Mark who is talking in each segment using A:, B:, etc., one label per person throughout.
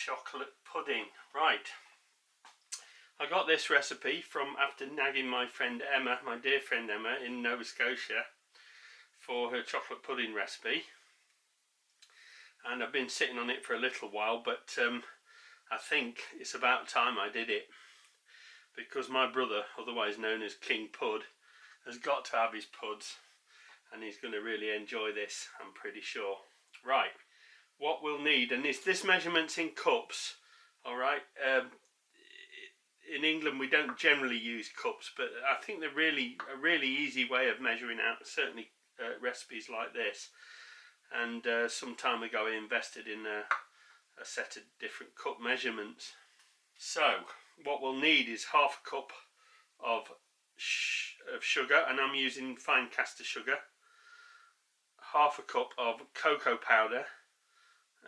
A: chocolate pudding. Right, I got this recipe from after nagging my friend Emma, my dear friend Emma in Nova Scotia, for her chocolate pudding recipe, and I've been sitting on it for a little while, but I think it's about time I did it, because my brother, otherwise known as King Pud, has got to have his puds, and he's going to really enjoy this, I'm pretty sure. Right, what we'll need, and this measurement's in cups, alright. In England we don't generally use cups, but I think they're a really easy way of measuring out certainly recipes like this. And some time ago I invested in a set of different cup measurements. So what we'll need is half a cup of sugar, and I'm using fine caster sugar, half a cup of cocoa powder,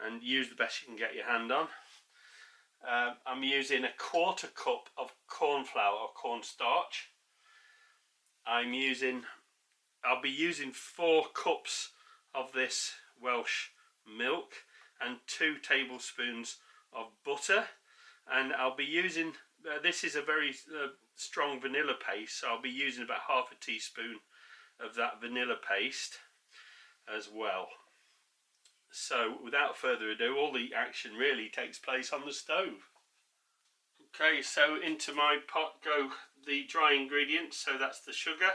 A: and use the best you can get your hand on. I'm using a quarter cup of corn flour or cornstarch. I'll be using 4 cups of this Welsh milk and 2 tablespoons of butter, and I'll be using this is a very strong vanilla paste, so I'll be using about half a teaspoon of that vanilla paste as well. So without further ado, all the action really takes place on the stove. Okay, so into my pot go the dry ingredients, so that's the sugar,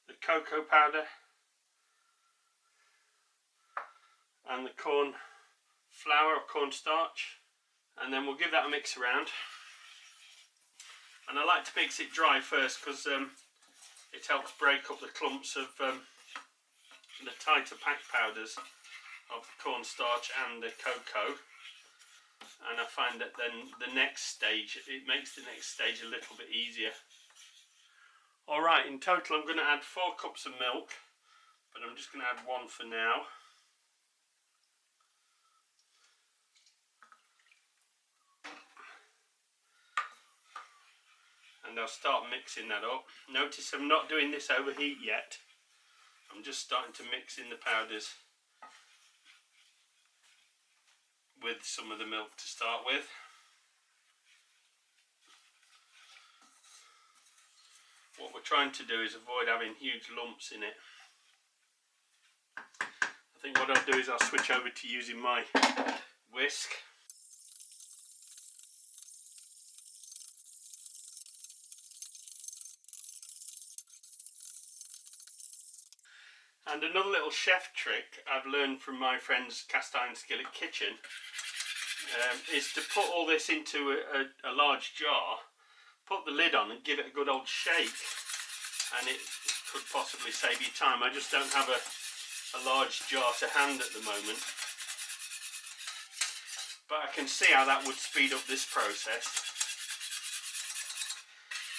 A: the cocoa powder, and the corn flour or cornstarch, and then we'll give that a mix around. And I like to mix it dry first, because it helps break up the clumps of the tighter packed powders of the cornstarch and the cocoa, and I find that then the next stage, it makes the next stage a little bit easier. Alright, in total I'm going to add 4 cups of milk, but I'm just going to add 1 for now. And I'll start mixing that up. Notice I'm not doing this over heat yet. I'm just starting to mix in the powders with some of the milk to start with. What we're trying to do is avoid having huge lumps in it. I think what I'll do is I'll switch over to using my whisk. And another little chef trick I've learned from my friend's cast iron skillet kitchen is to put all this into a large jar, put the lid on and give it a good old shake, and it could possibly save you time. I just don't have a large jar to hand at the moment, but I can see how that would speed up this process.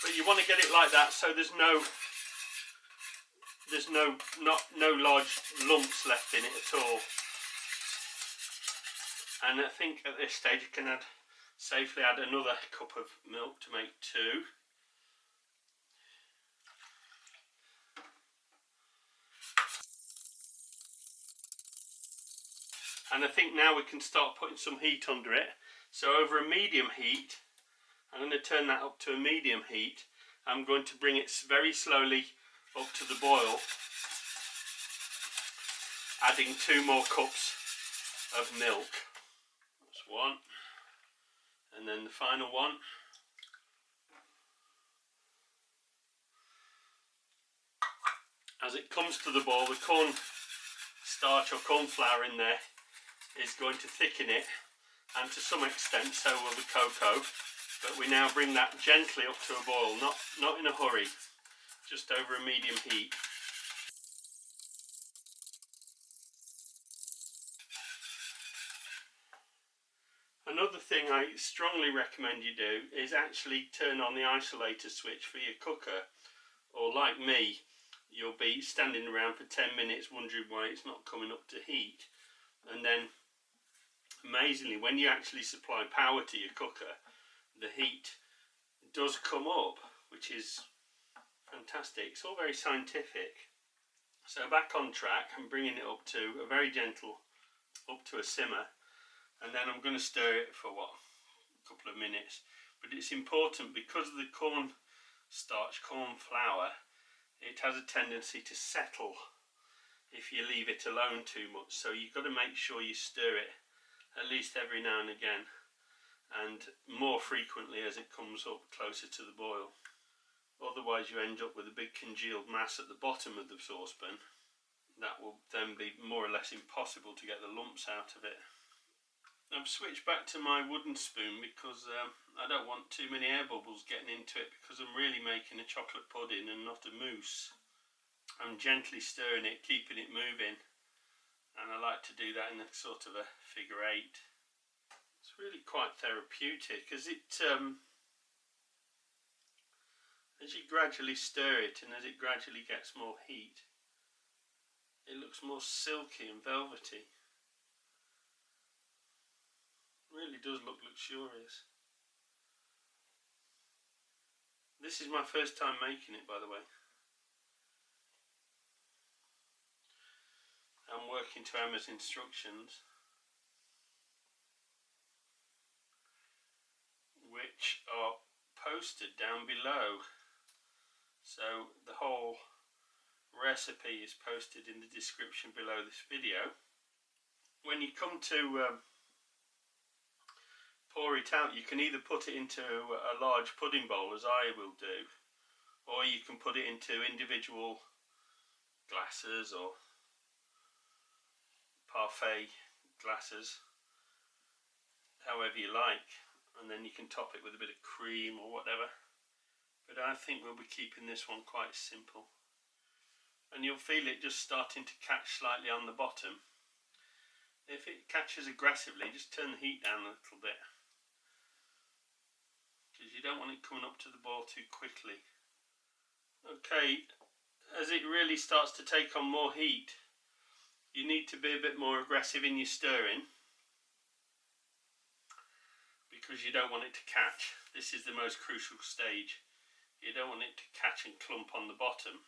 A: But you want to get it like that so there's no large lumps left in it at all. And I think at this stage you can safely add another cup of milk to make 2. And I think now we can start putting some heat under it. So over a medium heat, I'm going to turn that up to a medium heat. I'm going to bring it very slowly up to the boil, adding 2 more cups of milk. That's 1, and then the final one. As it comes to the boil, the corn starch or corn flour in there is going to thicken it, and to some extent so will the cocoa, but we now bring that gently up to a boil, not in a hurry, just over a medium heat. Another thing I strongly recommend you do is actually turn on the isolator switch for your cooker, or like me, you'll be standing around for 10 minutes wondering why it's not coming up to heat, and then amazingly when you actually supply power to your cooker, the heat does come up, which is fantastic. It's all very scientific. So back on track, I'm bringing it up to a very gentle, up to a simmer, and then I'm going to stir it for a couple of minutes. But it's important because of the corn starch, corn flour, it has a tendency to settle if you leave it alone too much. So you've got to make sure you stir it at least every now and again, and more frequently as it comes up closer to the boil. Otherwise you end up with a big congealed mass at the bottom of the saucepan. That will then be more or less impossible to get the lumps out of it. I've switched back to my wooden spoon because I don't want too many air bubbles getting into it, because I'm really making a chocolate pudding and not a mousse. I'm gently stirring it, keeping it moving, and I like to do that in a sort of a figure 8. It's really quite therapeutic as it as you gradually stir it and as it gradually gets more heat, it looks more silky and velvety. It really does look luxurious. This is my first time making it, by the way. I'm working to Emma's instructions, which are posted down below. So the whole recipe is posted in the description below this video. When you come to pour it out, you can either put it into a large pudding bowl, as I will do, or you can put it into individual glasses or parfait glasses, however you like, and then you can top it with a bit of cream or whatever. But I think we'll be keeping this one quite simple. And you'll feel it just starting to catch slightly on the bottom. If it catches aggressively, just turn the heat down a little bit, because you don't want it coming up to the boil too quickly. Okay, as it really starts to take on more heat, you need to be a bit more aggressive in your stirring, because you don't want it to catch. This is the most crucial stage. You don't want it to catch and clump on the bottom.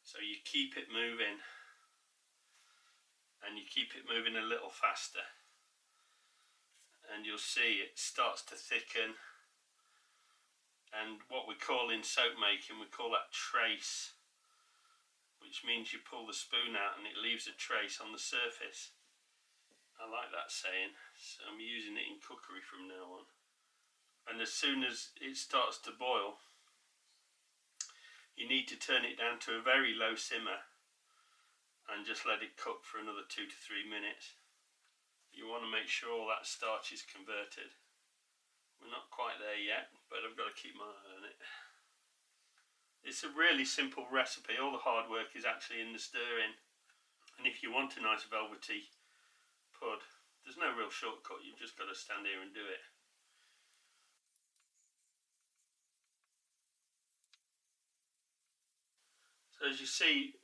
A: So you keep it moving, and you keep it moving a little faster, and you'll see it starts to thicken. And what we call in soap making, we call that trace, which means you pull the spoon out and it leaves a trace on the surface. I like that saying, so I'm using it in cookery from now on. And as soon as it starts to boil, you need to turn it down to a very low simmer and just let it cook for another 2 to 3 minutes. You want to make sure all that starch is converted. We're not quite there yet, but I've got to keep my eye on it. It's a really simple recipe. All the hard work is actually in the stirring. And if you want a nice velvety pud, there's no real shortcut. You've just got to stand here and do it. So as you see,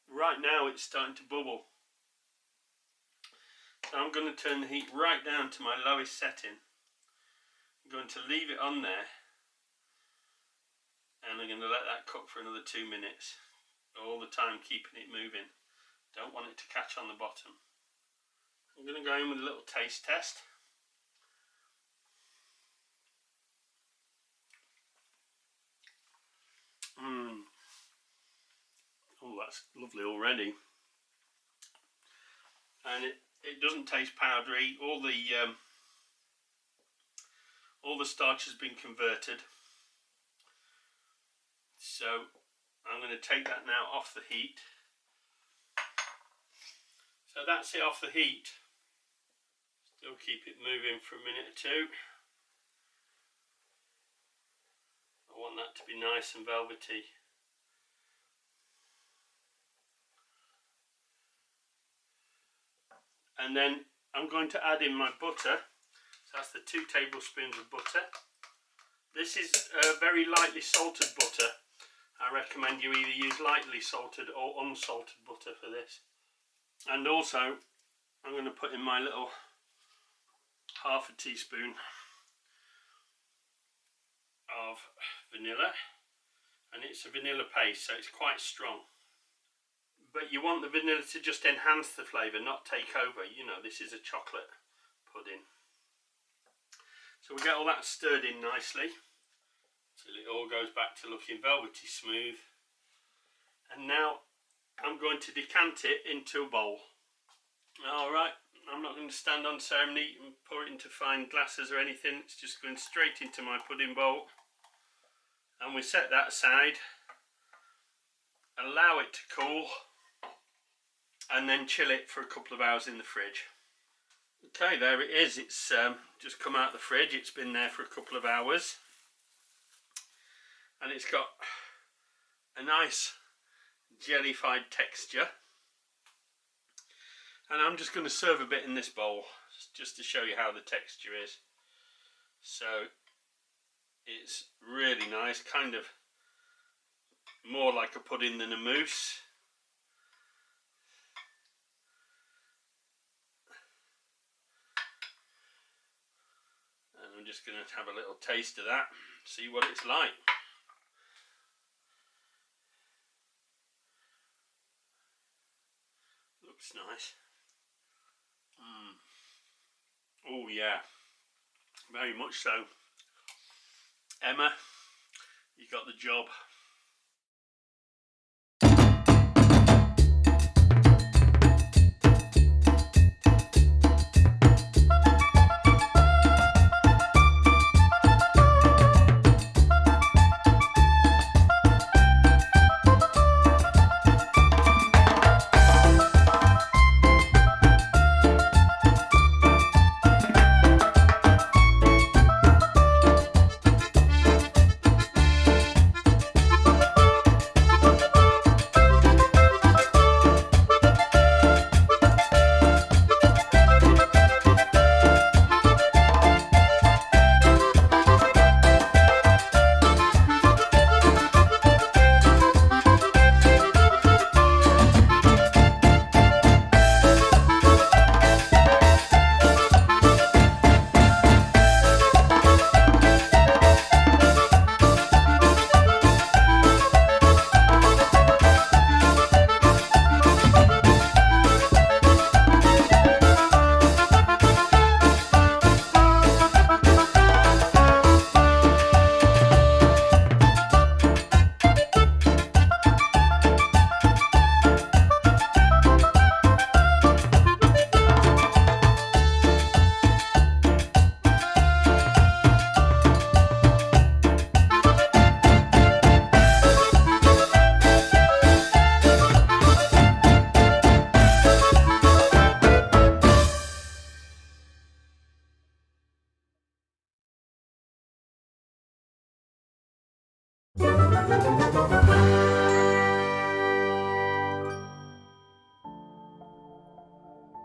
A: right now it's starting to bubble. So I'm going to turn the heat right down to my lowest setting. I'm going to leave it on there, and I'm going to let that cook for another 2 minutes, all the time keeping it moving. Don't want it to catch on the bottom. I'm going to go in with a little taste test. Oh, that's lovely already. And it doesn't taste powdery. All the starch has been converted. So I'm going to take that now off the heat. So that's it off the heat. Still keep it moving for a minute or two. I want that to be nice and velvety. And then I'm going to add in my butter. So that's the 2 tablespoons of butter. This is very lightly salted butter. I recommend you either use lightly salted or unsalted butter for this. And also I'm going to put in my little half a teaspoon of vanilla, and it's a vanilla paste, so it's quite strong. but you want the vanilla to just enhance the flavour, not take over. You know, this is a chocolate pudding. So we get all that stirred in nicely till it all goes back to looking velvety smooth. And now I'm going to decant it into a bowl. Alright, I'm not going to stand on ceremony and pour it into fine glasses or anything. It's just going straight into my pudding bowl. And we set that aside, allow it to cool, and then chill it for a couple of hours in the fridge. Okay, there it is. It's just come out of the fridge. It's been there for a couple of hours. And it's got a nice jellified texture. And I'm just going to serve a bit in this bowl, just to show you how the texture is. So, it's really nice, kind of more like a pudding than a mousse. And I'm just going to have a little taste of that, see what it's like. Looks nice. Oh yeah, very much so. Emma, you got the job.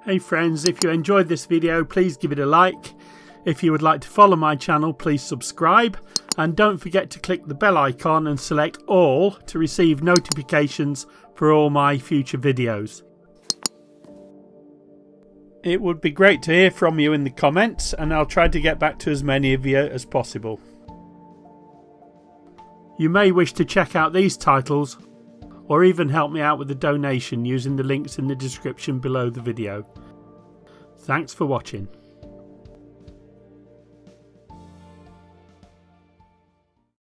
A: Hey friends, if you enjoyed this video, please give it a like. If you would like to follow my channel, please subscribe. And don't forget to click the bell icon and select all to receive notifications for all my future videos. It would be great to hear from you in the comments, and I'll try to get back to as many of you as possible. You may wish to check out these titles or even help me out with a donation using the links in the description below the video. Thanks for watching.